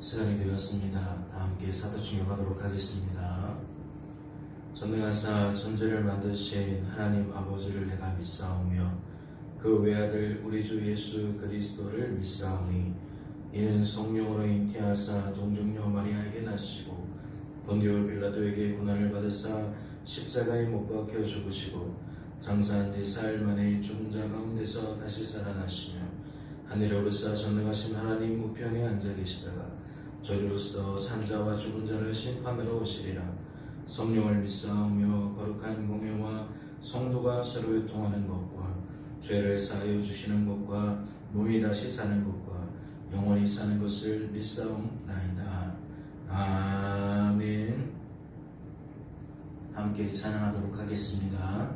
시간이 되었습니다. 다 함께 사도 중용하도록 하겠습니다. 전능하사 천지를 만드신 하나님 아버지를 내가 믿사오며 그 외아들 우리 주 예수 그리스도를 믿사오니 이는 성령으로 잉태하사 동정녀 마리아에게 나시고 본디오 빌라도에게 고난을 받으사 십자가에 못 박혀 죽으시고 장사한 지 사흘 만에 죽은 자 가운데서 다시 살아나시며 하늘에 오르사 전능하신 하나님 우편에 앉아 계시다가 저리로서 산자와 죽은 자를 심판하러 오시리라. 성령을 믿사오며 거룩한 공회와 성도가 서로 교통하는 것과 죄를 사하여 주시는 것과 몸이 다시 사는 것과 영원히 사는 것을 믿사옵나이다. 아멘. 함께 찬양하도록 하겠습니다.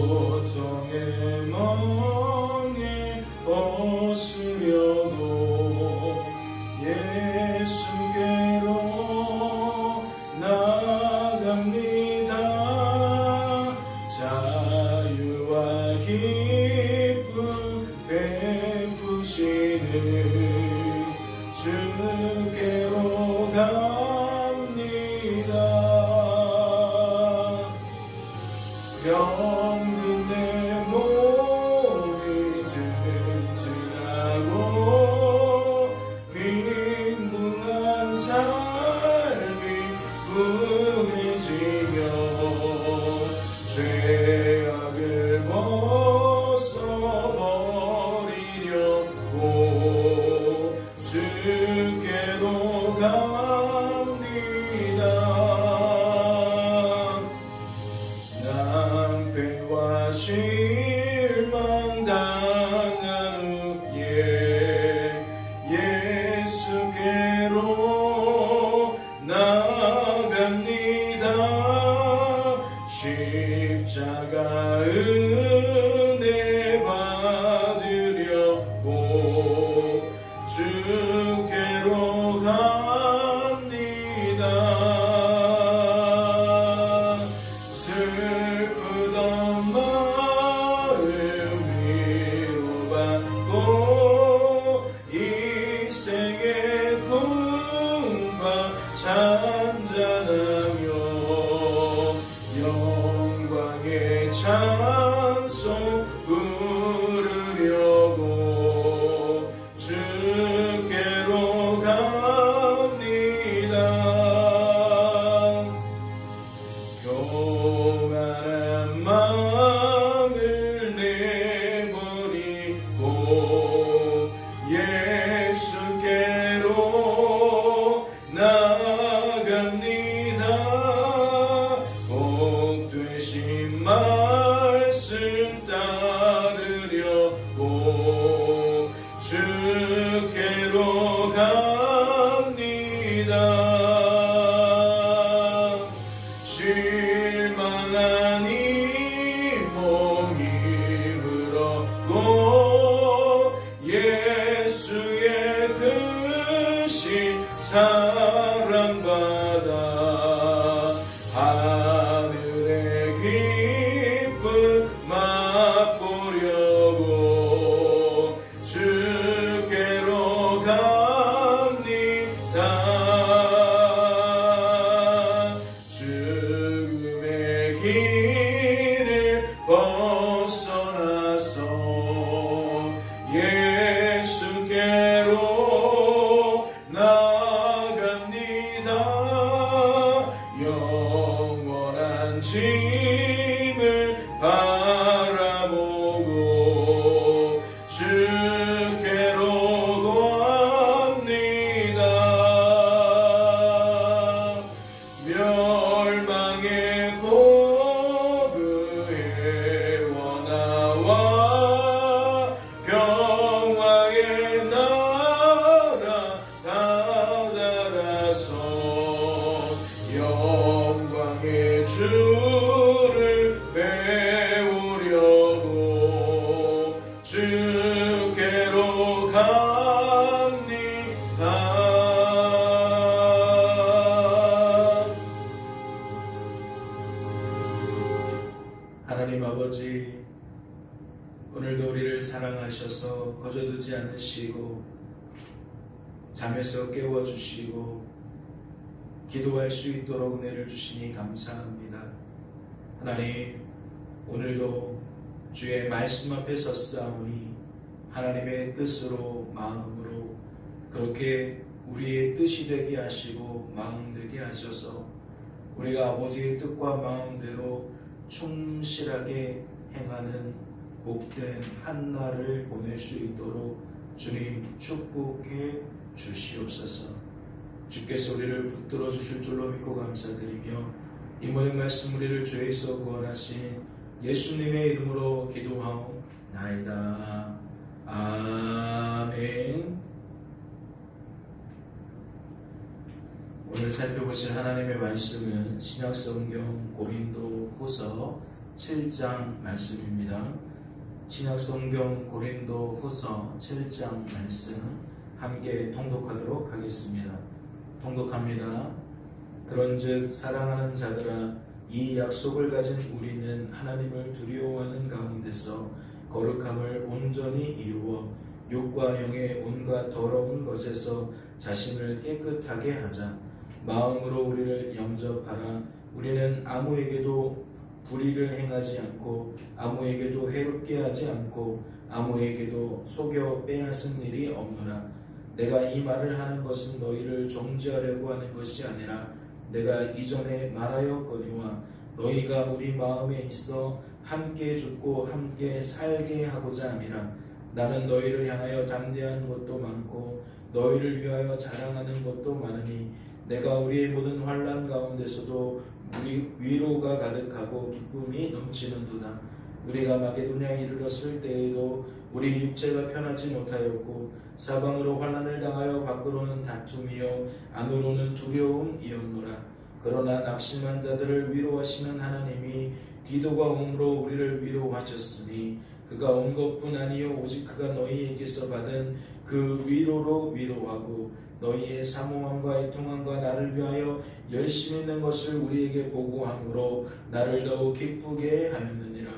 고통의 멍에 벗으려고 예수께로 나갑니다. 자유와 기쁨 베푸시는 주께로 갑니다. 병든 내 몸이 튼튼하고 빈궁한 삶이 부해지며 죄악을 벗어버리려고 주께로 갑니다. 낭패와 실망 당한 후에 예수께로 나갑니다. 십자가 은혜 받으려고 주께로 갑니다. 슬프던 마음 위로받고 인생의 꿈과 잔잔하며 영광의 찬송 부르려고 주께로 갑니다. 교만한 마음을 내버리고 예수께로 나갑니다. 복 되신 말씀 따르려고 주께로 갑니다. 실망한 이 몸 힘을 얻고 예수의 크신 사랑받아 하늘의 기쁨 맛보려고 주께로 갑니다. 죽음의 길을 벗어나서 예수께로 나갑니다. 영원한 짐을 바라보고 주께로 갑니다. 멸망의 고그의 원하와 평화의 나라 다다라서 영광의 주를 배우려고 주께로 갑니다. 사랑하셔서 거저두지 않으시고 잠에서 깨워주시고 기도할 수 있도록 은혜를 주시니 감사합니다. 하나님, 오늘도 주의 말씀 앞에 섰사오니 하나님의 뜻으로 마음으로 그렇게 우리의 뜻이 되게 하시고 마음 되게 하셔서 우리가 아버지의 뜻과 마음대로 충실하게 행하는 복된 한날을 보낼 수 있도록 주님 축복해 주시옵소서. 주께서 우리를 붙들어 주실 줄로 믿고 감사드리며 이 모든 말씀 우리를 죄에서 구원하신 예수님의 이름으로 기도하옵나이다. 아멘. 오늘 살펴보실 하나님의 말씀은 신약성경 고린도후서 7장 말씀입니다. 신약성경 고린도후서 7장 말씀 함께 통독하도록 하겠습니다. 통독합니다. 그런즉 사랑하는 자들아, 이 약속을 가진 우리는 하나님을 두려워하는 가운데서 거룩함을 온전히 이루어 육과 영의 온갖 더러운 것에서 자신을 깨끗하게 하자. 마음으로 우리를 영접하라. 우리는 아무에게도 불의를 행하지 않고 아무에게도 해롭게 하지 않고 아무에게도 속여 빼앗은 일이 없노라. 내가 이 말을 하는 것은 너희를 정죄하려고 하는 것이 아니라 내가 이전에 말하였거니와 너희가 우리 마음에 있어 함께 죽고 함께 살게 하고자 함이라. 나는 너희를 향하여 담대한 것도 많고 너희를 위하여 자랑하는 것도 많으니 내가 우리의 모든 환난 가운데서도 우리 위로가 가득하고 기쁨이 넘치는도다. 우리가 마게도냐에 이르렀을 때에도 우리 육체가 편하지 못하였고 사방으로 환난을 당하여 밖으로는 다툼이요 안으로는 두려움이었노라. 그러나 낙심한 자들을 위로하시는 하나님이 기도가 옴으로 우리를 위로하셨으니 그가 온 것뿐 아니요 오직 그가 너희에게서 받은 그 위로로 위로하고 너희의 사모함과 애통함과 나를 위하여 열심히 있는 것을 우리에게 보고함으로 나를 더욱 기쁘게 하였느니라.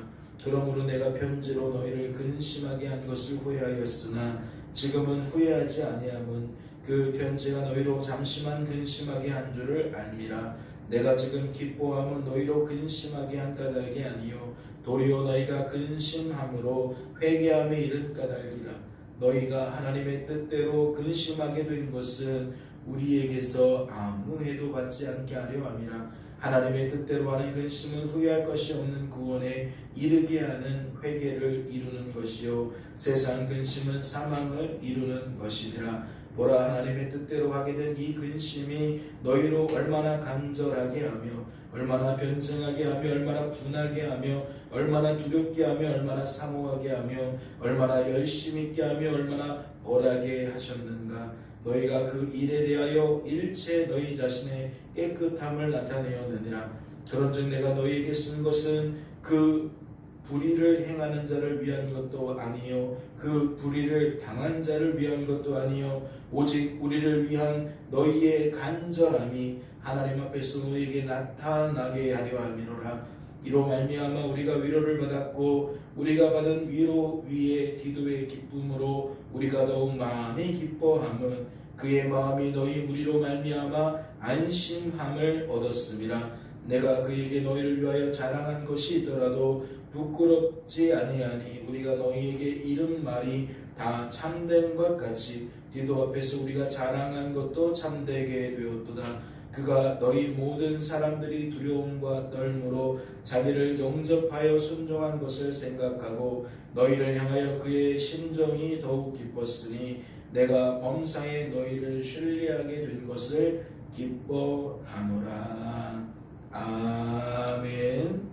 그러므로 내가 편지로 너희를 근심하게 한 것을 후회하였으나 지금은 후회하지 아니함은 그 편지가 너희로 잠시만 근심하게 한 줄을 알미라. 내가 지금 기뻐함은 너희로 근심하게 한 까닭이 아니요 도리어 너희가 근심함으로 회개함에 이른 까닭이라. 너희가 하나님의 뜻대로 근심하게 된 것은 우리에게서 아무 해도 받지 않게 하려 함이라. 하나님의 뜻대로 하는 근심은 후회할 것이 없는 구원에 이르게 하는 회개를 이루는 것이요 세상 근심은 사망을 이루는 것이니라. 보라, 하나님의 뜻대로 하게 된 이 근심이 너희로 얼마나 간절하게 하며 얼마나 변증하게 하며 얼마나 분하게 하며 얼마나 두렵게 하며 얼마나 사모하게 하며 얼마나 열심히 있게 하며 얼마나 벌하게 하셨는가. 너희가 그 일에 대하여 일체 너희 자신의 깨끗함을 나타내었느니라. 그런즉 내가 너희에게 쓴 것은 그 불의를 행하는 자를 위한 것도 아니요 그 불의를 당한 자를 위한 것도 아니요 오직 우리를 위한 너희의 간절함이 하나님 앞에서 너희에게 나타나게 하려 함이로라. 이로 말미암아 우리가 위로를 받았고 우리가 받은 위로 위에 기도의 기쁨으로 우리가 더욱 많이 기뻐함은 그의 마음이 너희 무리로 말미암아 안심함을 얻었음이라. 내가 그에게 너희를 위하여 자랑한 것이 있더라도 부끄럽지 아니하니 우리가 너희에게 이른 말이 다 참된 것 같이 디도 앞에서 우리가 자랑한 것도 참되게 되었도다. 그가 너희 모든 사람들이 두려움과 떨므로 자기를 영접하여 순종한 것을 생각하고 너희를 향하여 그의 심정이 더욱 기뻤으니 내가 범사에 너희를 신뢰하게 된 것을 기뻐하노라. 아멘.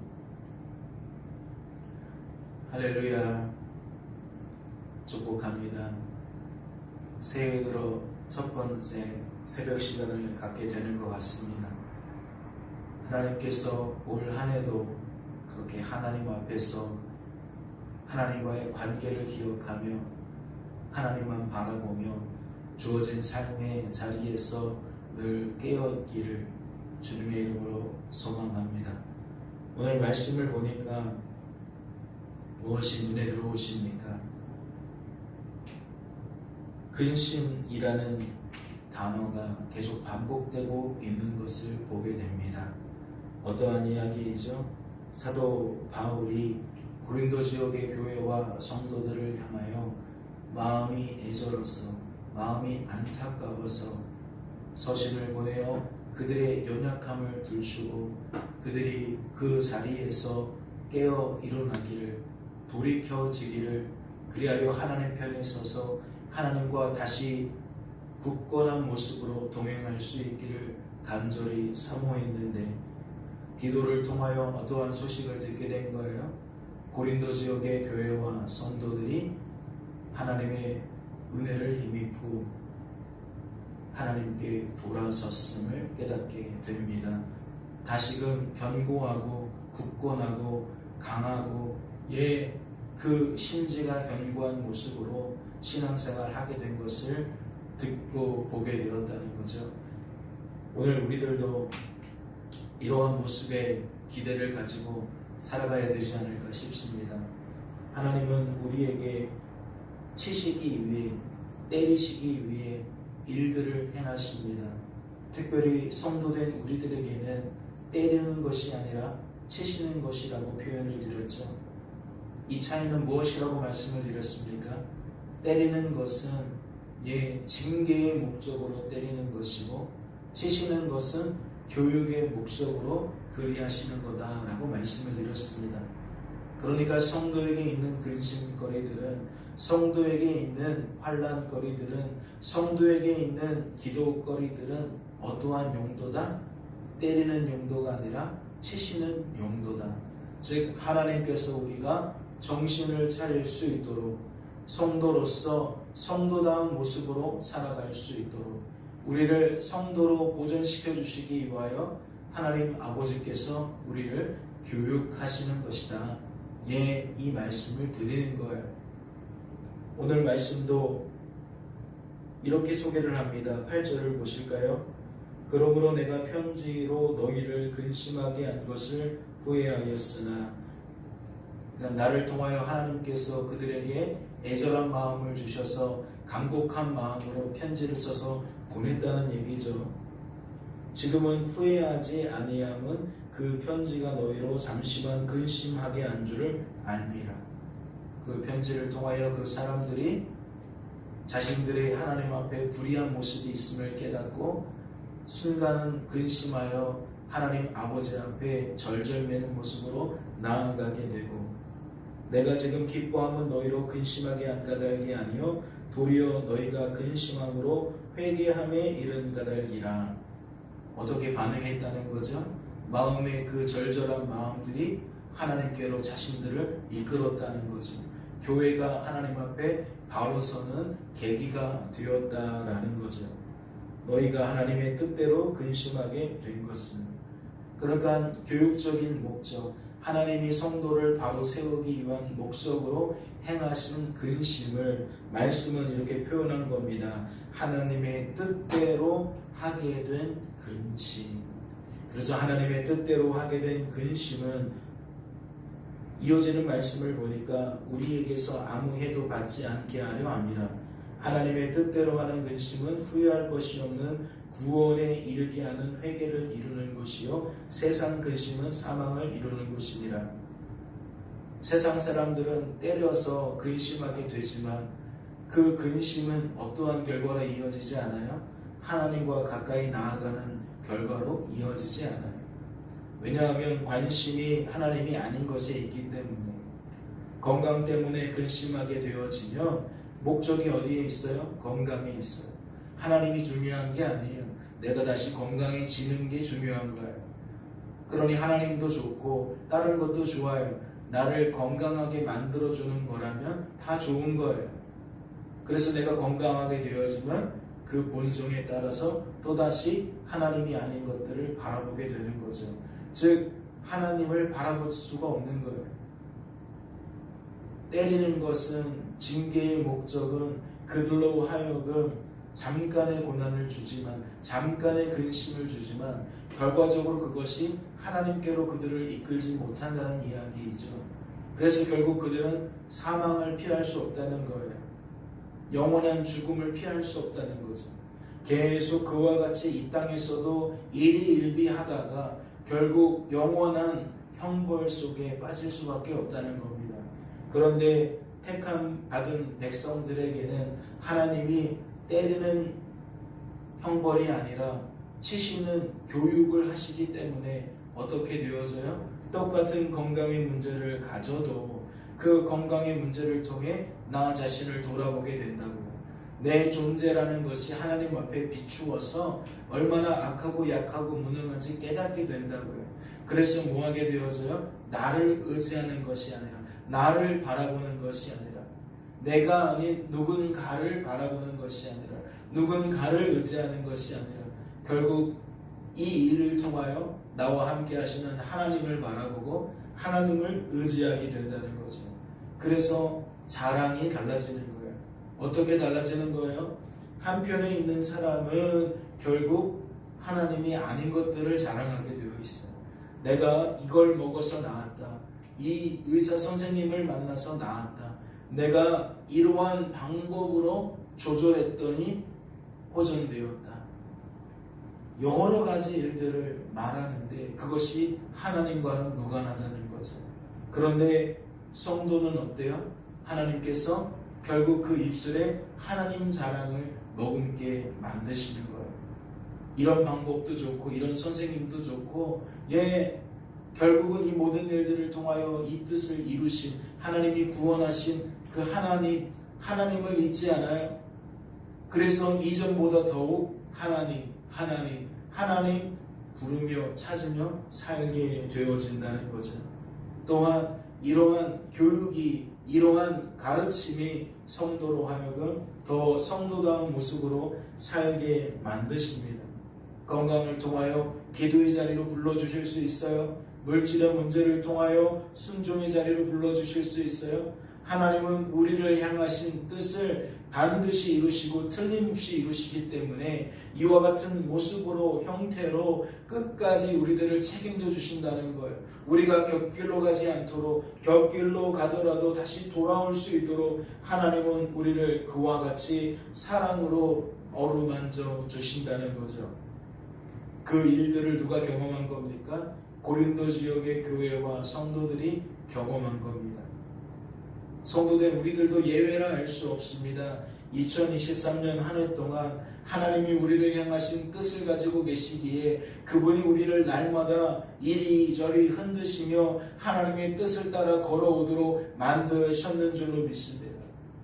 할렐루야. 축복합니다. 새해 들어 첫 번째 새벽 시간을 갖게 되는 것 같습니다. 하나님께서 올 한 해도 그렇게 하나님 앞에서 하나님과의 관계를 기억하며 하나님만 바라보며 주어진 삶의 자리에서 늘 깨어있기를 주님의 이름으로 소망합니다. 오늘 말씀을 보니까 무엇이 눈에 들어오십니까? 근심이라는 단어가 계속 반복되고 있는 것을 보게 됩니다. 어떠한 이야기이죠? 사도 바울이 고린도 지역의 교회와 성도들을 향하여 마음이 애절어서, 마음이 안타까워서 서신을 보내어 그들의 연약함을 들추고 그들이 그 자리에서 깨어 일어나기를, 돌이켜지기를, 그리하여 하나님 편에 서서 하나님과 다시 굳건한 모습으로 동행할 수 있기를 간절히 사모했는데, 기도를 통하여 어떠한 소식을 듣게 된 거예요? 고린도 지역의 교회와 성도들이 하나님의 은혜를 힘입고 하나님께 돌아섰음을 깨닫게 됩니다. 다시금 견고하고 굳건하고 강하고 그 심지가 견고한 모습으로 신앙생활을 하게 된 것을 듣고 보게 되었다는 거죠. 오늘 우리들도 이러한 모습의 기대를 가지고 살아가야 되지 않을까 싶습니다. 하나님은 우리에게 치시기 위해, 때리시기 위해 일들을 행하십니다. 특별히 성도된 우리들에게는 때리는 것이 아니라 치시는 것이라고 표현을 드렸죠. 이 차이는 무엇이라고 말씀을 드렸습니까? 때리는 것은 징계의 목적으로 때리는 것이고, 치시는 것은 교육의 목적으로 그리하시는 거다라고 말씀을 드렸습니다. 그러니까 성도에게 있는 근심거리들은, 성도에게 있는 환난거리들은, 성도에게 있는 기도거리들은 어떠한 용도다? 때리는 용도가 아니라 치시는 용도다. 즉 하나님께서 우리가 정신을 차릴 수 있도록, 성도로서 성도다운 모습으로 살아갈 수 있도록 우리를 성도로 보존시켜 주시기 위하여 하나님 아버지께서 우리를 교육하시는 것이다. 이 말씀을 드리는 거예요. 오늘 말씀도 이렇게 소개를 합니다. 8절을 보실까요? 그러므로 내가 편지로 너희를 근심하게 한 것을 후회하였으나, 나를 통하여 하나님께서 그들에게 애절한 마음을 주셔서 간곡한 마음으로 편지를 써서 보냈다는 얘기죠. 지금은 후회하지 아니함은 그 편지가 너희로 잠시만 근심하게 한 줄을 알미라. 그 편지를 통하여 그 사람들이 자신들의 하나님 앞에 불의한 모습이 있음을 깨닫고 순간은 근심하여 하나님 아버지 앞에 절절매는 모습으로 나아가게 되고, 내가 지금 기뻐함은 너희로 근심하게 한 까닭이 아니요 도리어 너희가 근심함으로 회개함에 이른 까닭이라. 어떻게 반응했다는 거죠? 마음의 그 절절한 마음들이 하나님께로 자신들을 이끌었다는 거죠. 교회가 하나님 앞에 바로 서는 계기가 되었다라는 거죠. 너희가 하나님의 뜻대로 근심하게 된 것은, 그러니까 교육적인 목적, 하나님이 성도를 바로 세우기 위한 목적으로 행하신 근심을 말씀은 이렇게 표현한 겁니다. 하나님의 뜻대로 하게 된 근심. 그래서 하나님의 뜻대로 하게 된 근심은 이어지는 말씀을 보니까 우리에게서 아무 해도 받지 않게 하려 함이라. 하나님의 뜻대로 하는 근심은 후회할 것이 없는 구원에 이르게 하는 회개를 이루는 것이요 세상 근심은 사망을 이루는 것이니라. 세상 사람들은 때려서 근심하게 되지만 그 근심은 어떠한 결과로 이어지지 않아요? 하나님과 가까이 나아가는 결과로 이어지지 않아요. 왜냐하면 관심이 하나님이 아닌 것에 있기 때문에. 건강 때문에 근심하게 되어지면 목적이 어디에 있어요? 건강에 있어요. 하나님이 중요한 게 아니에요. 내가 다시 건강해지는 게 중요한 거예요. 그러니 하나님도 좋고 다른 것도 좋아요. 나를 건강하게 만들어주는 거라면 다 좋은 거예요. 그래서 내가 건강하게 되어지면 그 본성에 따라서 또다시 하나님이 아닌 것들을 바라보게 되는 거죠. 즉 하나님을 바라볼 수가 없는 거예요. 때리는 것은, 징계의 목적은 그들로 하여금 잠깐의 고난을 주지만, 잠깐의 근심을 주지만 결과적으로 그것이 하나님께로 그들을 이끌지 못한다는 이야기이죠. 그래서 결국 그들은 사망을 피할 수 없다는 거예요. 영원한 죽음을 피할 수 없다는 거죠. 계속 그와 같이 이 땅에서도 일희일비하다가 결국 영원한 형벌 속에 빠질 수밖에 없다는 겁니다. 그런데 택함 받은 백성들에게는 하나님이 때리는 형벌이 아니라 치시는 교육을 하시기 때문에 어떻게 되어져요? 똑같은 건강의 문제를 가져도 그 건강의 문제를 통해 나 자신을 돌아보게 된다고요. 내 존재라는 것이 하나님 앞에 비추어서 얼마나 악하고 약하고 무능한지 깨닫게 된다고요. 그래서 뭐하게 되어져요? 나를 의지하는 것이 아니라, 나를 바라보는 것이 아니라, 내가 아닌 누군가를 바라보는 것이 아니라, 누군가를 의지하는 것이 아니라 결국 이 일을 통하여 나와 함께 하시는 하나님을 바라보고 하나님을 의지하게 된다는 거죠. 그래서 자랑이 달라지는 거예요. 어떻게 달라지는 거예요? 한편에 있는 사람은 결국 하나님이 아닌 것들을 자랑하게 되어 있어요. 내가 이걸 먹어서 나았다. 이 의사 선생님을 만나서 나았다. 내가 이러한 방법으로 조절했더니 호전되었다. 여러 가지 일들을 말하는데 그것이 하나님과는 무관하다는 거죠. 그런데 성도는 어때요? 하나님께서 결국 그 입술에 하나님 자랑을 머금게 만드시는 거예요. 이런 방법도 좋고 이런 선생님도 좋고, 결국은 이 모든 일들을 통하여 이 뜻을 이루신 하나님이 구원하신 그 하나님을 잊지 않아요. 그래서 이전보다 더욱 하나님 부르며 찾으며 살게 되어진다는 거죠. 또한 이러한 교육이, 이러한 가르침이 성도로 하여금 더 성도다운 모습으로 살게 만드십니다. 건강을 통하여 기도의 자리로 불러주실 수 있어요. 물질의 문제를 통하여 순종의 자리로 불러주실 수 있어요. 하나님은 우리를 향하신 뜻을 반드시 이루시고 틀림없이 이루시기 때문에 이와 같은 모습으로, 형태로 끝까지 우리들을 책임져 주신다는 거예요. 우리가 곁길로 가지 않도록, 곁길로 가더라도 다시 돌아올 수 있도록 하나님은 우리를 그와 같이 사랑으로 어루만져 주신다는 거죠. 그 일들을 누가 경험한 겁니까? 고린도 지역의 교회와 성도들이 경험한 겁니다. 성도된 우리들도 예외라 알 수 없습니다. 2023년 한 해 동안 하나님이 우리를 향하신 뜻을 가지고 계시기에 그분이 우리를 날마다 이리저리 흔드시며 하나님의 뜻을 따라 걸어오도록 만드셨는 줄로 믿습니다.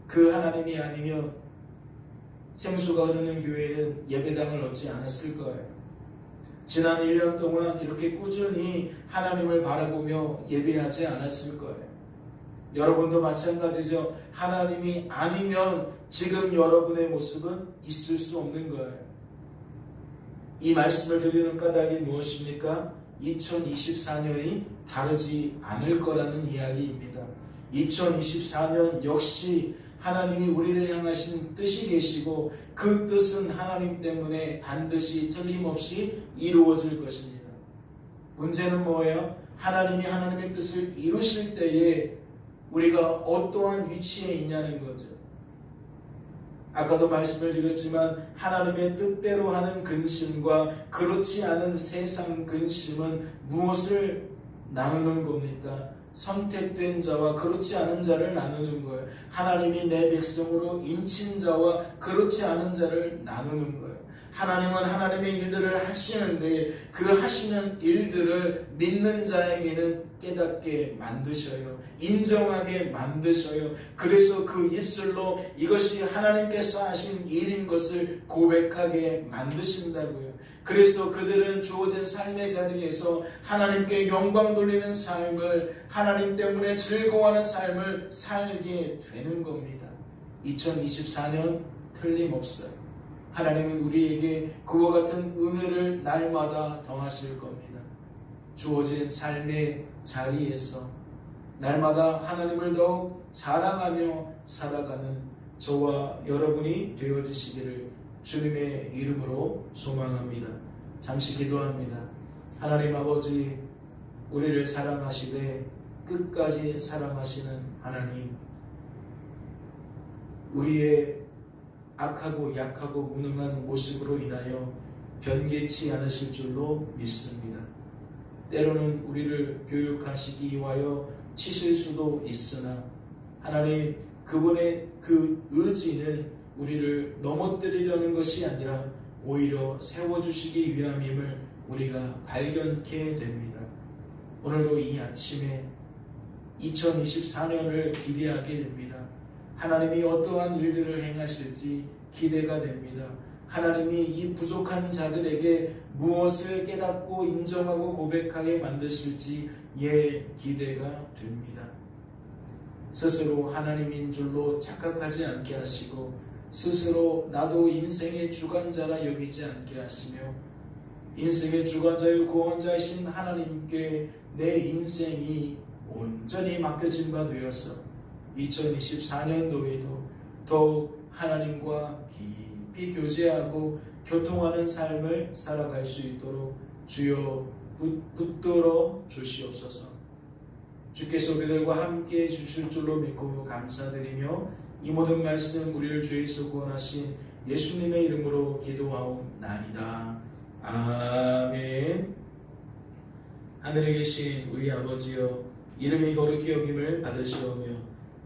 그 하나님이 아니면 생수가 흐르는 교회는 예배당을 얻지 않았을 거예요. 지난 1년 동안 이렇게 꾸준히 하나님을 바라보며 예배하지 않았을 거예요. 여러분도 마찬가지죠. 하나님이 아니면 지금 여러분의 모습은 있을 수 없는 거예요. 이 말씀을 드리는 까닭이 무엇입니까? 2024년이 다르지 않을 거라는 이야기입니다. 2024년 역시 하나님이 우리를 향하신 뜻이 계시고 그 뜻은 하나님 때문에 반드시 틀림없이 이루어질 것입니다. 문제는 뭐예요? 하나님이 하나님의 뜻을 이루실 때에 우리가 어떠한 위치에 있냐는 거죠. 아까도 말씀을 드렸지만 하나님의 뜻대로 하는 근심과 그렇지 않은 세상 근심은 무엇을 나누는 겁니까? 선택된 자와 그렇지 않은 자를 나누는 거예요. 하나님이 내 백성으로 인친 자와 그렇지 않은 자를 나누는 거예요. 하나님은 하나님의 일들을 하시는데 그 하시는 일들을 믿는 자에게는 깨닫게 만드셔요. 인정하게 만드셔요. 그래서 그 입술로 이것이 하나님께서 하신 일인 것을 고백하게 만드신다고요. 그래서 그들은 주어진 삶의 자리에서 하나님께 영광 돌리는 삶을, 하나님 때문에 즐거워하는 삶을 살게 되는 겁니다. 2024년 틀림없어요. 하나님은 우리에게 그와 같은 은혜를 날마다 더하실 겁니다. 주어진 삶의 자리에서 날마다 하나님을 더욱 사랑하며 살아가는 저와 여러분이 되어지시기를 주님의 이름으로 소망합니다. 잠시 기도합니다. 하나님 아버지, 우리를 사랑하시되 끝까지 사랑하시는 하나님, 우리의 악하고 약하고 무능한 모습으로 인하여 변개치 않으실 줄로 믿습니다. 때로는 우리를 교육하시기 위하여 치실 수도 있으나 하나님, 그분의 그 의지는 우리를 넘어뜨리려는 것이 아니라 오히려 세워주시기 위함임을 우리가 발견케 됩니다. 오늘도 이 아침에 2024년을 기대하게 됩니다. 하나님이 어떠한 일들을 행하실지 기대가 됩니다. 하나님이 이 부족한 자들에게 무엇을 깨닫고 인정하고 고백하게 만드실지 기대가 됩니다. 스스로 하나님인 줄로 착각하지 않게 하시고 스스로 나도 인생의 주관자라 여기지 않게 하시며 인생의 주관자요 구원자이신 하나님께 내 인생이 온전히 맡겨진 바 되어서 2024년도에도 더욱 하나님과 깊이 교제하고 교통하는 삶을 살아갈 수 있도록 주여 붙들어 주시옵소서. 주께서 우리들과 함께 주실 줄로 믿고 감사드리며 이 모든 말씀 우리를 죄에서 구원하신 예수님의 이름으로 기도하옵나이다. 아멘. 하늘에 계신 우리 아버지여, 이름이 거룩히 여김을 받으시오며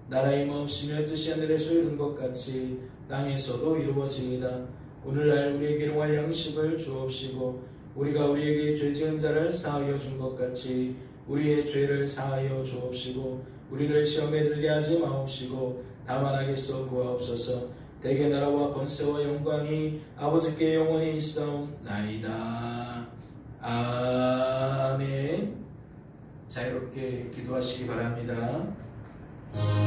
나라의 마옵시며 뜻이 하늘에서 이룬 것 같이 땅에서도 이루어집니다. 오늘날 우리에게 일용할 양식을 주옵시고 우리가 우리에게 죄 지은 자를 사하여 준 것 같이 우리의 죄를 사하여 주옵시고 우리를 시험에 들게 하지 마옵시고 다만 악에서 구하옵소서. 대개 나라와 권세와 영광이 아버지께 영원히 있사옵나이다. 아멘. 자유롭게 기도하시기 바랍니다.